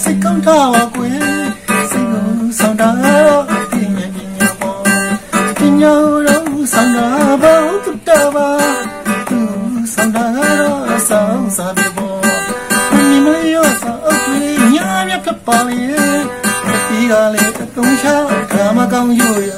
စိတ်ကောင်းထားကွယ်စိတ်ကိုဆောင်တာပညာပေါ်ပညာတော်ဆောင်တာဘာတုတ္တပါသူဆောင်တာတော့ဆောင်စားပြီပေါ်မိမရောဆောင်အပ်ကြီးညာမြတ်ဖြစ်ပါလေဒီကလေးအသုံးချဓမ္မကောင်းယူရ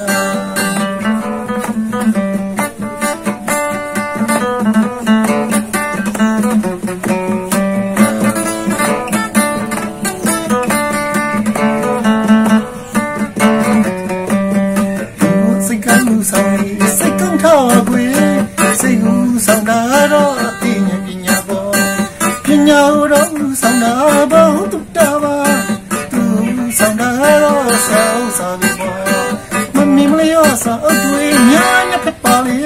စိတ်ကောင်းထားကွယ်စိတ်ကိုဆောင်တာတော့ပညာပေါ်ပညာတော်ဆောင်တာဘာတုတ္တပါသူဆောင်တာတော့ဆောင်စားပြီပေါ်မမီမလျောဆောင်အတွေ့ညာညဖက်ပါလေ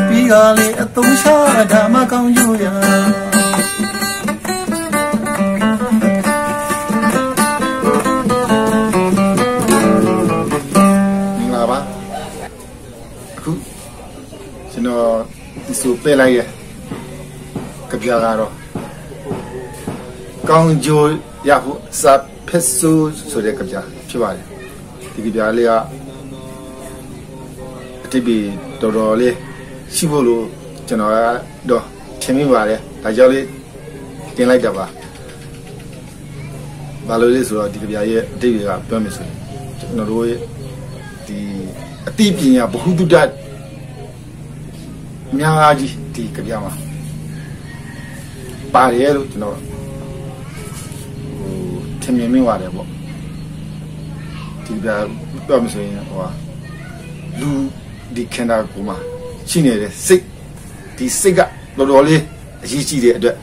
ပြီးကလေးအသုံးချဓမ္မကောင်းယူရကျွန်တော်ဒီဆိုပေးလိုက်ရကြပြကတော့ကောင်းကျိုးရဖို့စာဖက်ဆိုတဲ့ကြပြဖြစ်ပါတယ်ဒီကြပြလေးကအတိပီတော်တော်လေးရှိဖို့လို့ကျွန်တော်ကတော့ထင်မိပါတယ်ဒါကြောင့်လေးတင်လိုက်တာပါဘာလို့လဲဆိုတော့ဒီကြပြရဲ့အတိပီကပြောမယ်ဆိုရင်ကျွန်တော်တို့ရဲ့ဒီအတိပညာဘ ഹു တုတ္တများကြီးဒီကြပြမှာပါတယ်လို့ကျွန်တော်ထင်မြင်မိပါတယ်ပေါ့ဒီကြပြောမှဆိုရင်ဟိုလူဒီခန္ဓာကိုယ်မှာရှိနေတဲ့စိတ်ဒီစိတ်ကတော်တော်လေးအရေးကြီးတဲ့အတွက်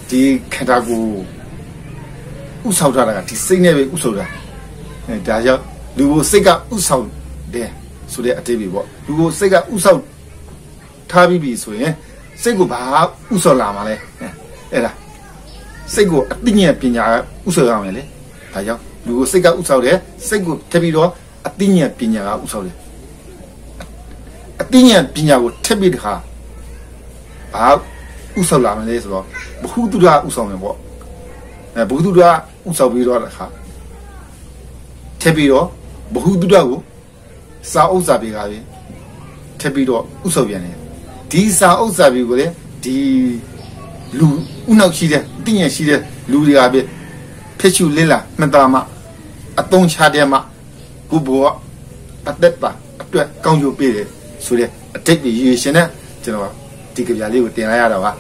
ဒီခန္ဓာကိုယ်ဥဆောင်ထားတာကဒီစိတ်နဲ့ပဲဥဆောင်တာဒါကြောင့်လူကိုစိတ်ကဥဆောင်တယ်ဆိုတဲ့အတိတ်ပဲပေါ့လူကိုစိတ်ကဥဆောင်ထားပြီးပြီဆိုရင်စိတ်ကိုဘာဥဆော်လာမှာလဲအဲ့ဒါစိတ်ကိုအသိဉာဏ်ပညာဥဆော်ရမယ်လေဒါကြောင့်လူကိုစိတ်ကဥဆော်တယ်စိတ်ကိုထပ်ပြီးတော့အသိဉာဏ်ပညာကဥဆော်တယ်အသိဉာဏ်ပညာကိုထပ်ပြီးတခါဘာဥဆော်လာမယ်လဲဆိုတော့ဘ ഹു တုတ္တဥဆော်မယ်ပေါ့ဘ ഹു တုတ္တဥဆော်ပြီးတော့တခါထပ်ပြီးတော့ဘ ഹു တုတ္တကိုစာဥစ္စာတွေကပဲထပ်ပြီးတော့ဥဆော်ပြန်တယ်ဒီစာဥစ္စာတွေကိုလေဒီလူဥနောက်ရှိတဲ့တည်ရရှိတဲ့လူတွေကပဲဖြစ်ချူလင်းလာမှတ်သားမှအသုံးချတဲ့မှကိုဘောအသက်ပါအတွက်ကောင်းကျိုးပေးတယ်ဆိုတဲ့အတိတ်ရည်ရှင်နဲ့ကျွန်တော်ဒီကြပြလေးကိုတင်လိုက်ရတော့ပါ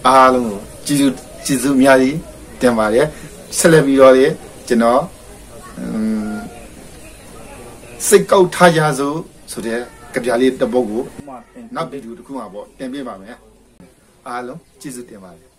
အားလုံးကိုကျေးဇူးအများကြီးတင်ပါတယ်ဆက်လက်ပြီးတော့လေကျွန်တော်စိတ်ကောက်ထားကြစို့ဆိုတဲ့ကြပြလေးတစ်ပုဒ်ကိုနောက်ဗီဒီယိုတစ်ခုမှာပေါ့တင်ပြပါမယ်အားလုံးကျေးဇူးတင်ပါတယ်